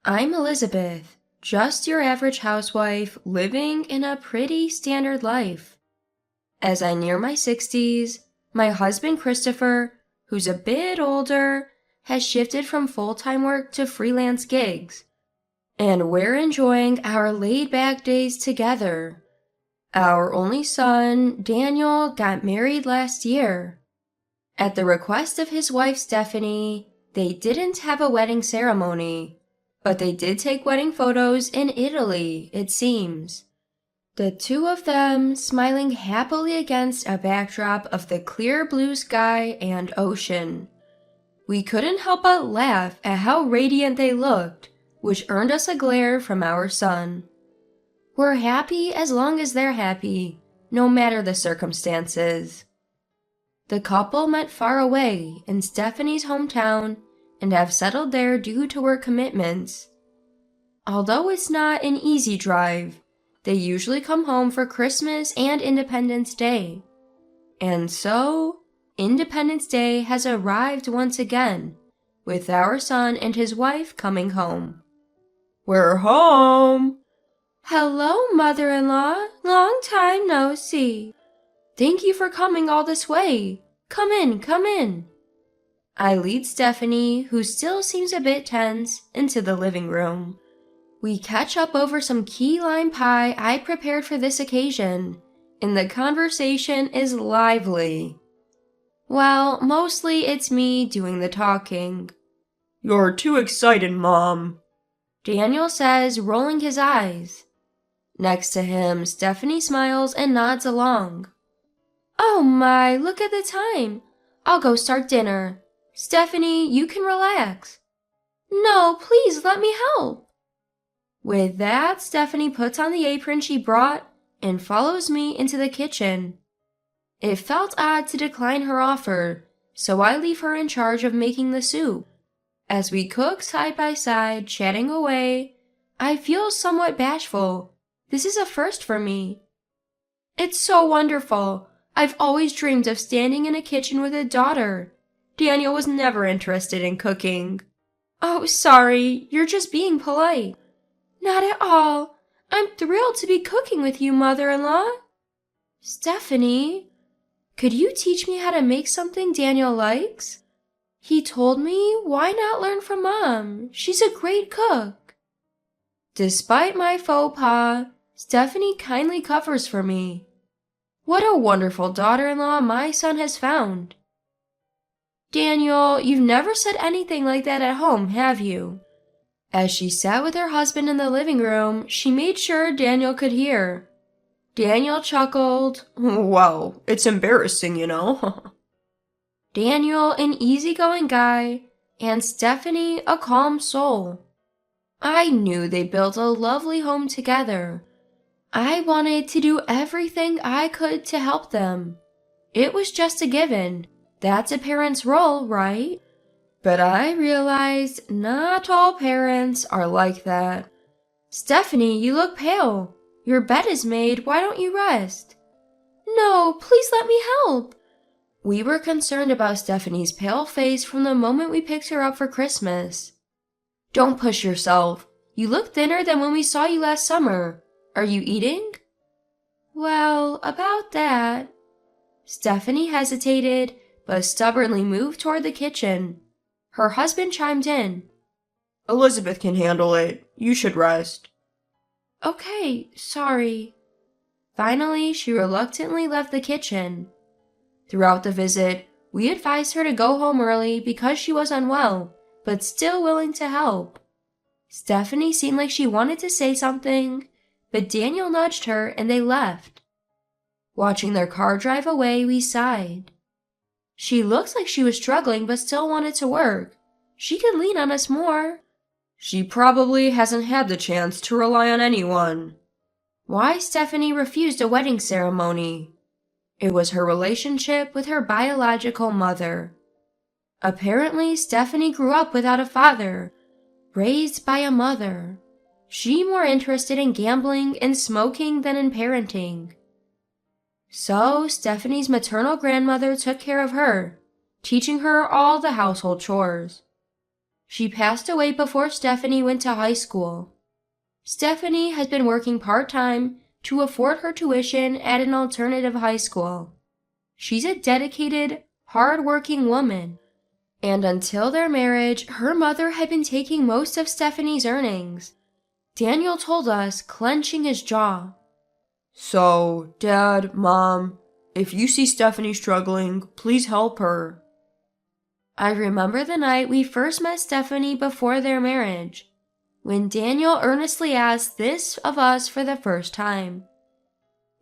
I'm Elizabeth, just your average housewife living in a pretty standard life. As I near my 60s, my husband Christopher, who's a bit older, has shifted from full-time work to freelance gigs, and we're enjoying our laid-back days together. Our only son, Daniel, got married last year. At the request of his wife Stephanie, they didn't have a wedding ceremony, but they did take wedding photos in Italy, it seems. The two of them smiling happily against a backdrop of the clear blue sky and ocean. We couldn't help but laugh at how radiant they looked, which earned us a glare from our son. We're happy as long as they're happy, no matter the circumstances. The couple met far away in Stephanie's hometown and have settled there due to work commitments. Although it's not an easy drive, they usually come home for Christmas and Independence Day. And so, Independence Day has arrived once again, with our son and his wife coming home. We're home! Hello, mother-in-law. Long time no see. Thank you for coming all this way. Come in, come in. I lead Stephanie, who still seems a bit tense, into the living room. We catch up over some key lime pie I prepared for this occasion, and the conversation is lively. Well, mostly it's me doing the talking. You're too excited, Mom, Daniel says, rolling his eyes. Next to him, Stephanie smiles and nods along. Oh my, look at the time. I'll go start dinner. Stephanie, you can relax. No, please let me help. With that, Stephanie puts on the apron she brought and follows me into the kitchen. It felt odd to decline her offer, so I leave her in charge of making the soup. As we cook side by side, chatting away, I feel somewhat bashful. This is a first for me. It's so wonderful. I've always dreamed of standing in a kitchen with a daughter. Daniel was never interested in cooking. Oh, sorry, you're just being polite. Not at all. I'm thrilled to be cooking with you, mother-in-law. Stephanie, could you teach me how to make something Daniel likes? He told me, why not learn from Mom? She's a great cook. Despite my faux pas, Stephanie kindly covers for me. What a wonderful daughter-in-law my son has found. Daniel, you've never said anything like that at home, have you? As she sat with her husband in the living room, she made sure Daniel could hear. Daniel chuckled. Well, it's embarrassing, you know. Daniel, an easygoing guy, and Stephanie, a calm soul. I knew they built a lovely home together. I wanted to do everything I could to help them. It was just a given. That's a parent's role, right? But I realized not all parents are like that. Stephanie, you look pale. Your bed is made. Why don't you rest? No, please let me help. We were concerned about Stephanie's pale face from the moment we picked her up for Christmas. Don't push yourself. You look thinner than when we saw you last summer. Are you eating? Well, about that. Stephanie hesitated, but stubbornly moved toward the kitchen. Her husband chimed in. Elizabeth can handle it. You should rest. Okay, sorry. Finally, she reluctantly left the kitchen. Throughout the visit, we advised her to go home early because she was unwell, but still willing to help. Stephanie seemed like she wanted to say something, but Daniel nudged her and they left. Watching their car drive away, we sighed. She looks like she was struggling but still wanted to work. She could lean on us more. She probably hasn't had the chance to rely on anyone. Why Stephanie refused a wedding ceremony? It was her relationship with her biological mother. Apparently, Stephanie grew up without a father, raised by a mother. She more interested in gambling and smoking than in parenting. So, Stephanie's maternal grandmother took care of her, teaching her all the household chores. She passed away before Stephanie went to high school. Stephanie has been working part-time to afford her tuition at an alternative high school. She's a dedicated, hard-working woman. And until their marriage, her mother had been taking most of Stephanie's earnings. Daniel told us, clenching his jaw. So, Dad, Mom, if you see Stephanie struggling, please help her. I remember the night we first met Stephanie before their marriage, when Daniel earnestly asked this of us for the first time.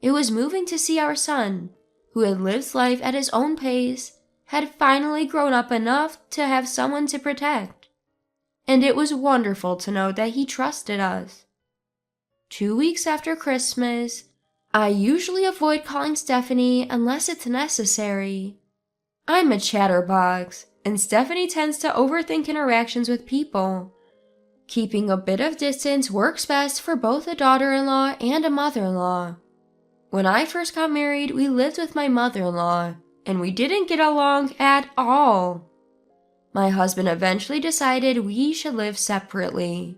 It was moving to see our son, who had lived life at his own pace, had finally grown up enough to have someone to protect. And it was wonderful to know that he trusted us. 2 weeks after Christmas, I usually avoid calling Stephanie unless it's necessary. I'm a chatterbox, and Stephanie tends to overthink interactions with people. Keeping a bit of distance works best for both a daughter-in-law and a mother-in-law. When I first got married, we lived with my mother-in-law, and we didn't get along at all. My husband eventually decided we should live separately.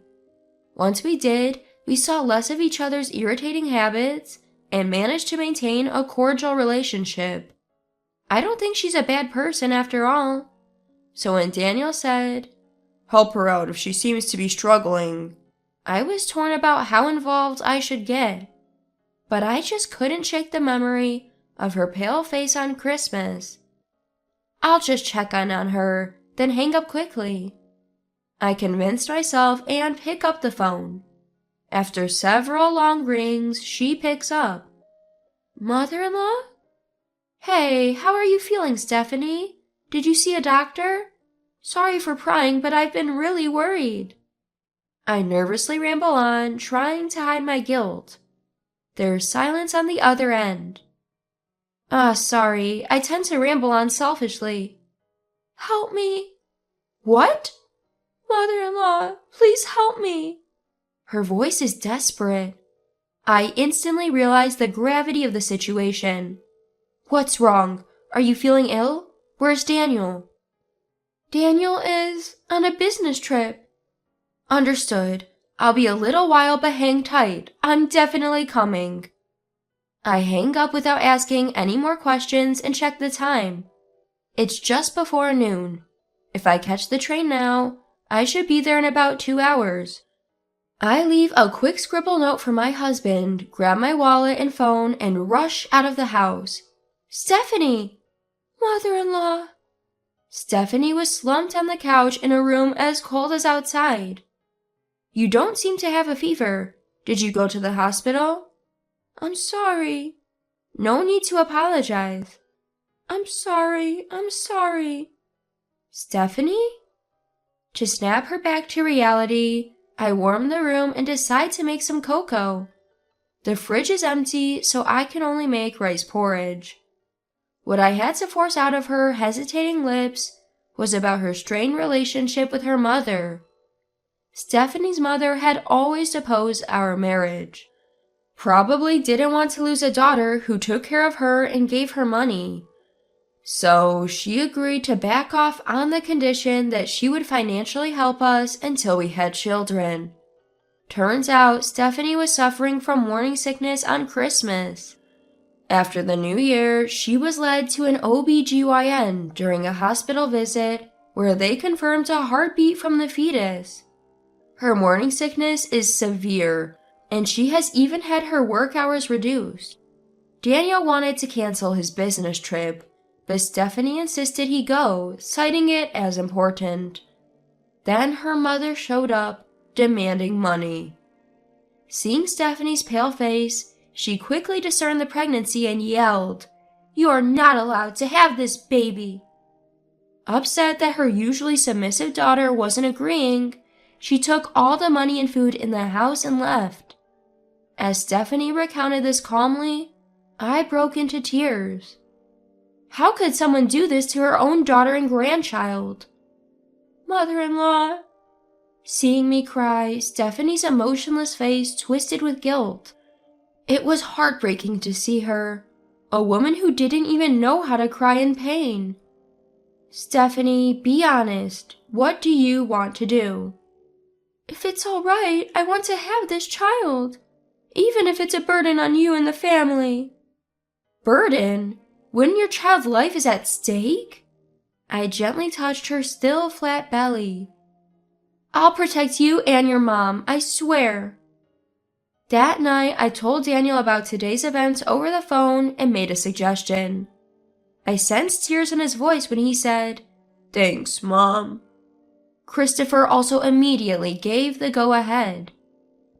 Once we did, we saw less of each other's irritating habits and managed to maintain a cordial relationship. I don't think she's a bad person after all. So when Daniel said, "Help her out if she seems to be struggling," I was torn about how involved I should get. But I just couldn't shake the memory of her pale face on Christmas. I'll just check on her, then hang up quickly. I convinced myself and pick up the phone. After several long rings, she picks up. Mother-in-law? Hey, how are you feeling, Stephanie? Did you see a doctor? Sorry for prying, but I've been really worried. I nervously ramble on, trying to hide my guilt. There's silence on the other end. Sorry, I tend to ramble on selfishly. Help me. What? Mother-in-law, please help me. Her voice is desperate. I instantly realize the gravity of the situation. What's wrong? Are you feeling ill? Where's Daniel? Daniel is on a business trip. Understood. I'll be a little while, but hang tight. I'm definitely coming. I hang up without asking any more questions and check the time. It's just before noon. If I catch the train now, I should be there in about 2 hours. I leave a quick scribble note for my husband, grab my wallet and phone, and rush out of the house. Stephanie! Mother-in-law! Stephanie was slumped on the couch in a room as cold as outside. You don't seem to have a fever. Did you go to the hospital? I'm sorry. No need to apologize. I'm sorry. Stephanie? To snap her back to reality, I warm the room and decide to make some cocoa. The fridge is empty, so I can only make rice porridge. What I had to force out of her hesitating lips was about her strained relationship with her mother. Stephanie's mother had always opposed our marriage. Probably didn't want to lose a daughter who took care of her and gave her money. So she agreed to back off on the condition that she would financially help us until we had children. Turns out Stephanie was suffering from morning sickness on Christmas. After the new year, she was led to an OB/GYN during a hospital visit where they confirmed a heartbeat from the fetus. Her morning sickness is severe, and she has even had her work hours reduced. Daniel wanted to cancel his business trip, but Stephanie insisted he go, citing it as important. Then her mother showed up, demanding money. Seeing Stephanie's pale face, she quickly discerned the pregnancy and yelled, "You are not allowed to have this baby!" Upset that her usually submissive daughter wasn't agreeing, she took all the money and food in the house and left. As Stephanie recounted this calmly, I broke into tears. How could someone do this to her own daughter and grandchild? Mother-in-law. Seeing me cry, Stephanie's emotionless face twisted with guilt. It was heartbreaking to see her, a woman who didn't even know how to cry in pain. Stephanie, be honest. What do you want to do? If it's all right, I want to have this child, even if it's a burden on you and the family. Burden? When your child's life is at stake? I gently touched her still flat belly. I'll protect you and your mom, I swear. That night, I told Daniel about today's events over the phone and made a suggestion. I sensed tears in his voice when he said, "Thanks, Mom." Christopher also immediately gave the go-ahead.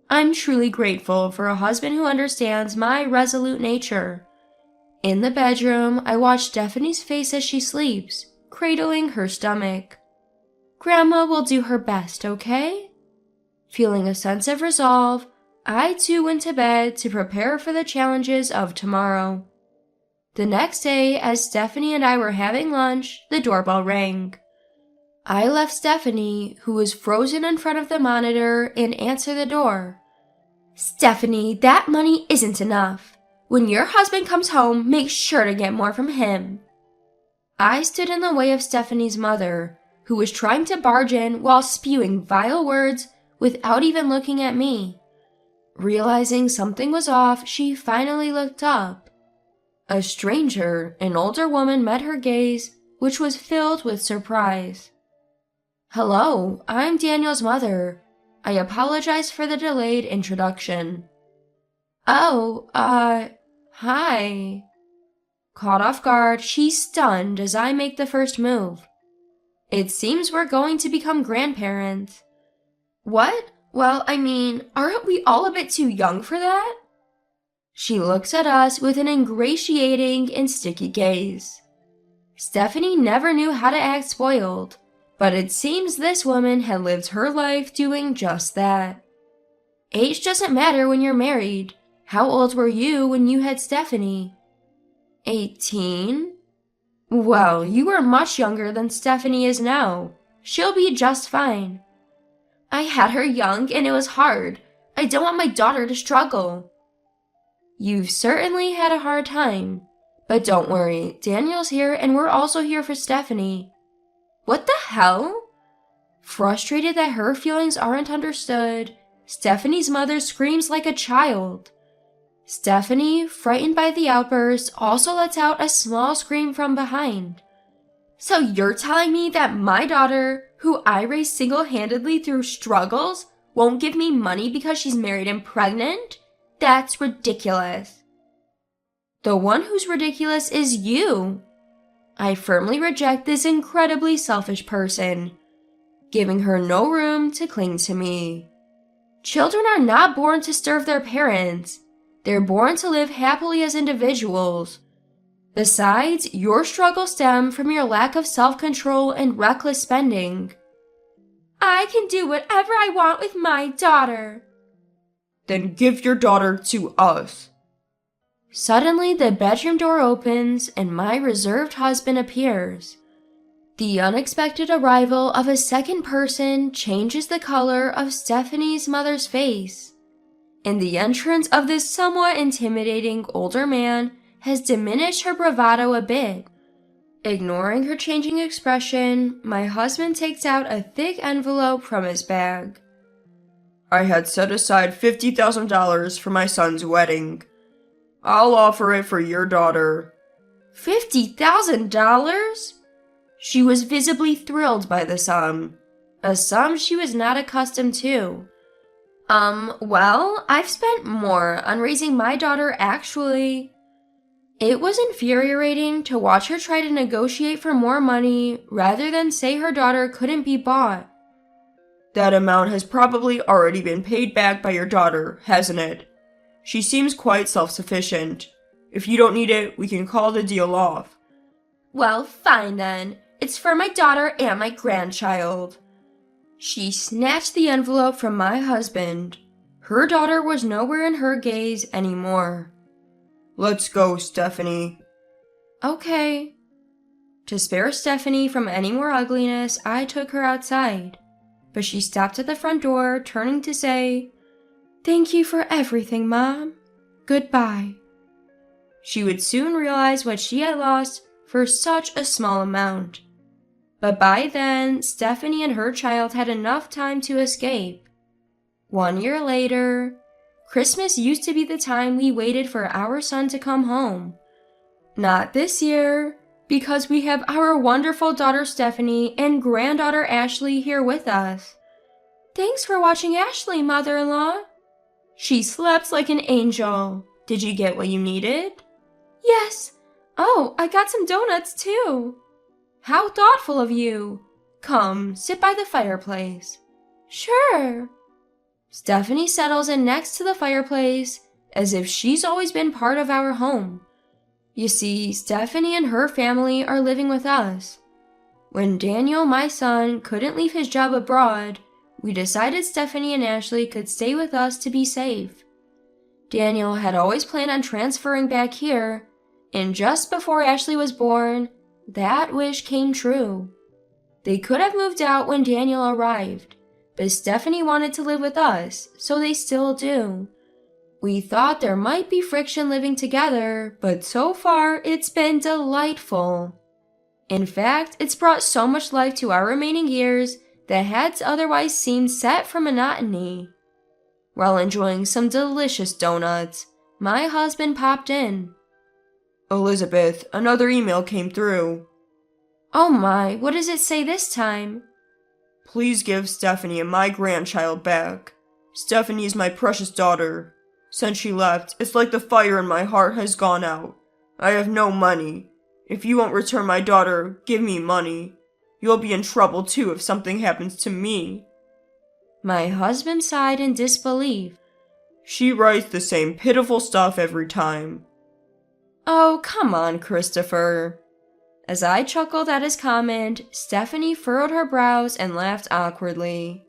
I'm truly grateful for a husband who understands my resolute nature. In the bedroom, I watch Stephanie's face as she sleeps, cradling her stomach. Grandma will do her best, okay? Feeling a sense of resolve, I too went to bed to prepare for the challenges of tomorrow. The next day, as Stephanie and I were having lunch, the doorbell rang. I left Stephanie, who was frozen in front of the monitor, and answered the door. Stephanie, that money isn't enough. When your husband comes home, make sure to get more from him. I stood in the way of Stephanie's mother, who was trying to barge in while spewing vile words without even looking at me. Realizing something was off, she finally looked up. A stranger, an older woman, met her gaze, which was filled with surprise. Hello, I'm Daniel's mother. I apologize for the delayed introduction. Oh, hi. Caught off guard, she's stunned as I make the first move. It seems we're going to become grandparents. What? Well, aren't we all a bit too young for that? She looks at us with an ingratiating and sticky gaze. Stephanie never knew how to act spoiled, but it seems this woman had lived her life doing just that. Age doesn't matter when you're married. How old were you when you had Stephanie? 18? Well, you were much younger than Stephanie is now. She'll be just fine. I had her young and it was hard. I don't want my daughter to struggle. You've certainly had a hard time. But don't worry, Daniel's here and we're also here for Stephanie. What the hell? Frustrated that her feelings aren't understood, Stephanie's mother screams like a child. Stephanie, frightened by the outburst, also lets out a small scream from behind. So you're telling me that my daughter, who I raised single-handedly through struggles, won't give me money because she's married and pregnant? That's ridiculous. The one who's ridiculous is you. I firmly reject this incredibly selfish person, giving her no room to cling to me. Children are not born to serve their parents. They're born to live happily as individuals. Besides, your struggles stem from your lack of self-control and reckless spending. I can do whatever I want with my daughter. Then give your daughter to us. Suddenly, the bedroom door opens and my reserved husband appears. The unexpected arrival of a second person changes the color of Stephanie's mother's face, and the entrance of this somewhat intimidating older man has diminished her bravado a bit. Ignoring her changing expression, my husband takes out a thick envelope from his bag. I had set aside $50,000 for my son's wedding. I'll offer it for your daughter. $50,000? She was visibly thrilled by the sum, a sum she was not accustomed to. Well, I've spent more on raising my daughter actually. It was infuriating to watch her try to negotiate for more money rather than say her daughter couldn't be bought. That amount has probably already been paid back by your daughter, hasn't it? She seems quite self-sufficient. If you don't need it, we can call the deal off. Well, fine then. It's for my daughter and my grandchild. She snatched the envelope from my husband. Her daughter was nowhere in her gaze anymore. Let's go, Stephanie. Okay. To spare Stephanie from any more ugliness, I took her outside. But she stopped at the front door, turning to say, "Thank you for everything, Mom. Goodbye." She would soon realize what she had lost for such a small amount. But by then, Stephanie and her child had enough time to escape. 1 year later, Christmas used to be the time we waited for our son to come home. Not this year, because we have our wonderful daughter Stephanie and granddaughter Ashley here with us. Thanks for watching Ashley, mother-in-law. She slept like an angel. Did you get what you needed? Yes. Oh, I got some donuts too. How thoughtful of you. Come, sit by the fireplace. Sure. Stephanie settles in next to the fireplace as if she's always been part of our home. You see, Stephanie and her family are living with us. When Daniel, my son, couldn't leave his job abroad, we decided Stephanie and Ashley could stay with us to be safe. Daniel had always planned on transferring back here, and just before Ashley was born, that wish came true. They could have moved out when Daniel arrived, but Stephanie wanted to live with us, so they still do. We thought there might be friction living together, but so far it's been delightful. In fact, it's brought so much life to our remaining years that had otherwise seemed set for monotony. While enjoying some delicious donuts, my husband popped in. Elizabeth, another email came through. Oh my, what does it say this time? Please give Stephanie and my grandchild back. Stephanie is my precious daughter. Since she left, it's like the fire in my heart has gone out. I have no money. If you won't return my daughter, give me money. You'll be in trouble too if something happens to me. My husband sighed in disbelief. She writes the same pitiful stuff every time. Oh, come on, Christopher. As I chuckled at his comment, Stephanie furrowed her brows and laughed awkwardly.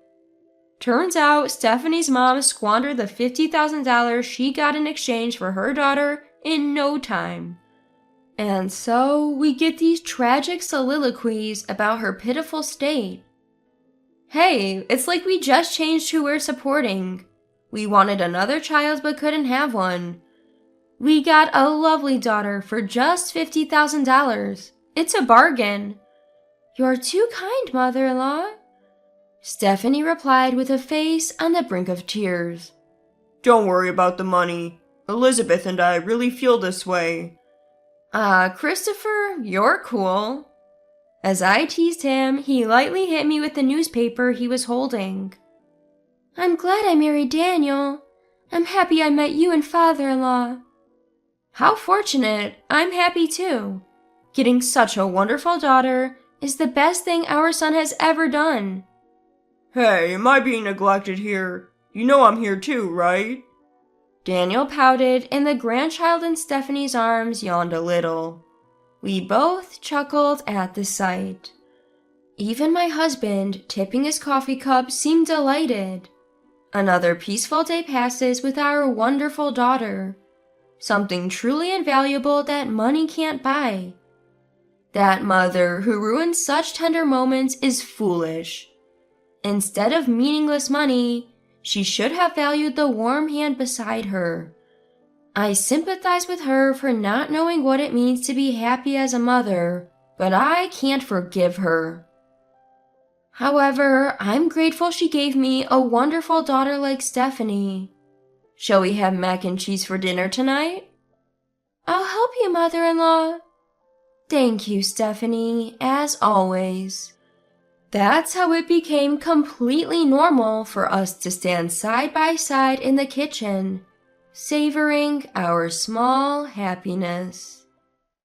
Turns out Stephanie's mom squandered the $50,000 she got in exchange for her daughter in no time. And so we get these tragic soliloquies about her pitiful state. Hey, it's like we just changed who we're supporting. We wanted another child but couldn't have one. We got a lovely daughter for just $50,000. It's a bargain. You're too kind, mother-in-law. Stephanie replied with a face on the brink of tears. Don't worry about the money. Elizabeth and I really feel this way. Christopher, you're cool. As I teased him, he lightly hit me with the newspaper he was holding. I'm glad I married Daniel. I'm happy I met you and father-in-law. How fortunate. I'm happy too. Getting such a wonderful daughter is the best thing our son has ever done. Hey, am I being neglected here? You know I'm here too, right? Daniel pouted, and the grandchild in Stephanie's arms yawned a little. We both chuckled at the sight. Even my husband, tipping his coffee cup, seemed delighted. Another peaceful day passes with our wonderful daughter. Something truly invaluable that money can't buy. That mother who ruins such tender moments is foolish. Instead of meaningless money, she should have valued the warm hand beside her. I sympathize with her for not knowing what it means to be happy as a mother, but I can't forgive her. However, I'm grateful she gave me a wonderful daughter like Stephanie. Shall we have mac and cheese for dinner tonight? I'll help you, mother-in-law. Thank you, Stephanie, as always. That's how it became completely normal for us to stand side by side in the kitchen, savoring our small happiness.